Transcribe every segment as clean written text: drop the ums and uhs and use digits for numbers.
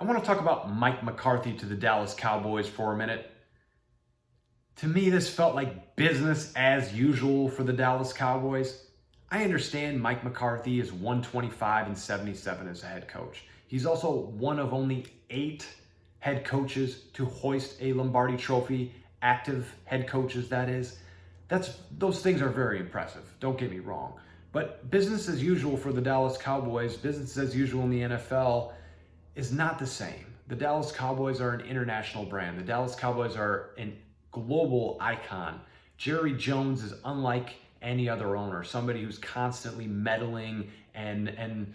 want to talk about Mike McCarthy to the Dallas Cowboys for a minute. To me, this felt like business as usual for the Dallas Cowboys. I understand Mike McCarthy is 125-77 as a head coach. He's also one of only 8 head coaches to hoist a Lombardi Trophy, active head coaches, that is. Those things are very impressive, don't get me wrong. But business as usual for the Dallas Cowboys, business as usual in the NFL, is not the same. The Dallas Cowboys are an international brand. The Dallas Cowboys are an global icon. Jerry Jones is unlike any other owner, somebody who's constantly meddling and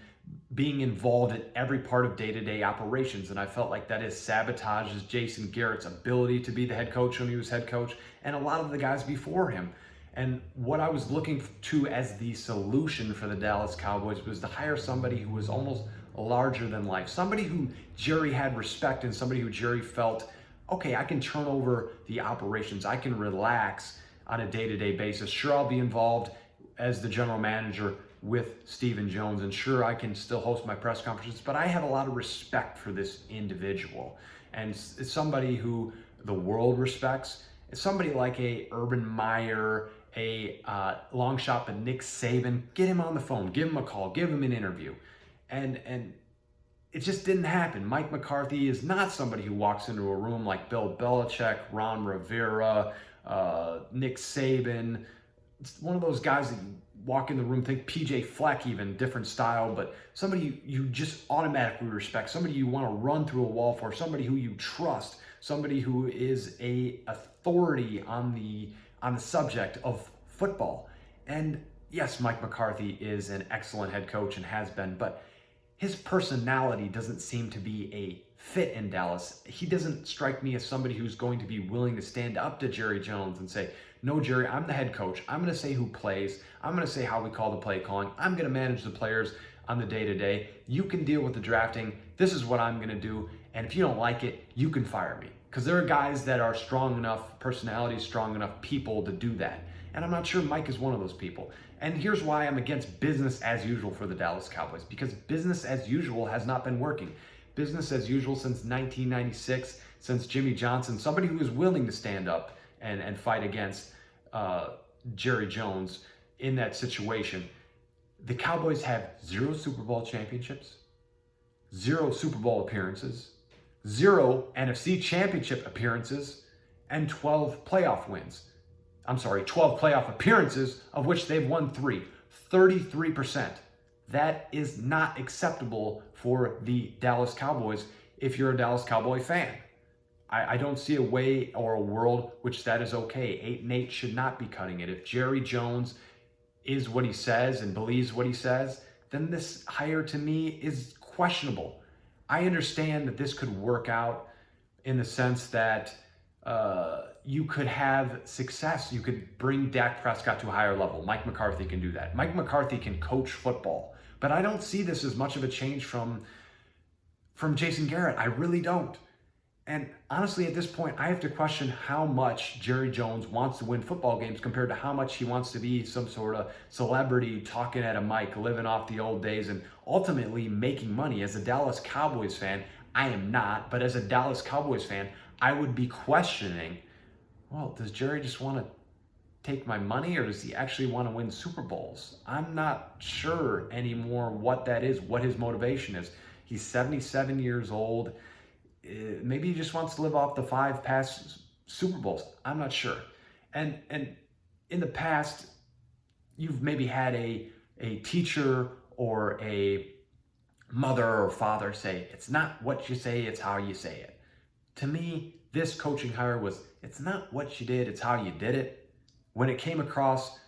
being involved in every part of day-to-day operations. And I felt like that is sabotages Jason Garrett's ability to be the head coach when he was head coach, and a lot of the guys before him. And what I was looking to as the solution for the Dallas Cowboys was to hire somebody who was almost larger than life, somebody who Jerry had respect and somebody who Jerry felt, okay, I can turn over the operations, I can relax on a day-to-day basis. Sure, I'll be involved as the general manager with Stephen Jones, and sure, I can still host my press conferences, but I have a lot of respect for this individual. And it's somebody who the world respects. It's somebody like a Urban Meyer, a long shot, but Nick Saban. Get him on the phone, give him a call, give him an interview. And it just didn't happen. Mike McCarthy is not somebody who walks into a room like Bill Belichick, Ron Rivera, Nick Saban. It's one of those guys that you walk in the room, think PJ Fleck, even different style, but somebody you just automatically respect, somebody you want to run through a wall for, somebody who you trust, somebody who is a authority on the subject of football. And yes, Mike McCarthy is an excellent head coach and has been, but his personality doesn't seem to be a fit in Dallas. He doesn't strike me as somebody who's going to be willing to stand up to Jerry Jones and say, no, Jerry, I'm the head coach. I'm going to say who plays. I'm going to say how we call the play calling. I'm going to manage the players on the day-to-day. You can deal with the drafting. This is what I'm going to do. And if you don't like it, you can fire me. Because there are guys that are strong enough, personalities, strong enough people to do that. And I'm not sure Mike is one of those people. And here's why I'm against business as usual for the Dallas Cowboys. Because business as usual has not been working. Business as usual since 1996, since Jimmy Johnson, somebody who was willing to stand up and fight against Jerry Jones in that situation. The Cowboys have 0 Super Bowl championships, 0 Super Bowl appearances, 0 NFC championship appearances, and 12 playoff wins. 12 playoff appearances, of which they've won 3, 33%. That is not acceptable for the Dallas Cowboys if you're a Dallas Cowboy fan. I don't see a way or a world which that is okay. 8-8 should not be cutting it. If Jerry Jones is what he says and believes what he says, then this hire to me is questionable. I understand that this could work out in the sense that you could have success. You could bring Dak Prescott to a higher level. Mike McCarthy can do that. Mike McCarthy can coach football. But I don't see this as much of a change from Jason Garrett. I really don't. And honestly, at this point, I have to question how much Jerry Jones wants to win football games compared to how much he wants to be some sort of celebrity talking at a mic, living off the old days, and ultimately making money. As a Dallas Cowboys fan, I am not, but as a Dallas Cowboys fan, I would be questioning, well, does Jerry just want to take my money, or does he actually want to win Super Bowls? I'm not sure anymore what that is, what his motivation is. He's 77 years old. Maybe he just wants to live off the 5 past Super Bowls. I'm not sure. And in the past, you've maybe had a teacher or a mother or father say, it's not what you say, it's how you say it. To me, this coaching hire was, it's not what you did, it's how you did it. When it came across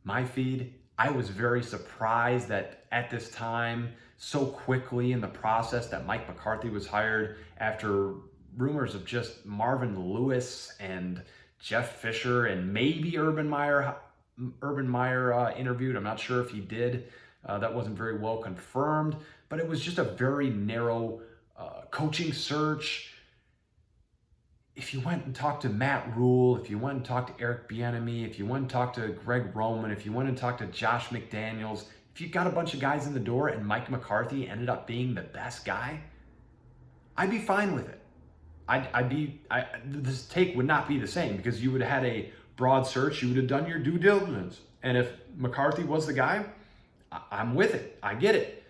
my feed, I was very surprised that at this time, so quickly in the process, that Mike McCarthy was hired after rumors of just Marvin Lewis and Jeff Fisher and maybe Urban Meyer interviewed. I'm not sure if he did. That wasn't very well confirmed, but it was just a very narrow coaching search. If you went and talked to Matt Rule, if you went and talked to Eric Bieniemy, if you went and talked to Greg Roman, if you went and talked to Josh McDaniels, if you got a bunch of guys in the door and Mike McCarthy ended up being the best guy, I'd be fine with it. This take would not be the same because you would have had a broad search. You would have done your due diligence. And if McCarthy was the guy, I'm with it. I get it.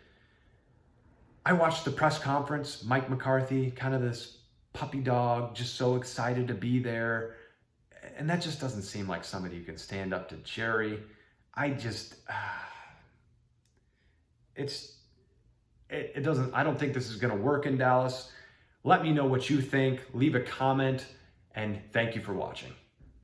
I watched the press conference, Mike McCarthy, kind of this puppy dog, just so excited to be there. And that just doesn't seem like somebody who can stand up to Jerry. It doesn't, I don't think this is going to work in Dallas. Let me know what you think. Leave a comment, and thank you for watching.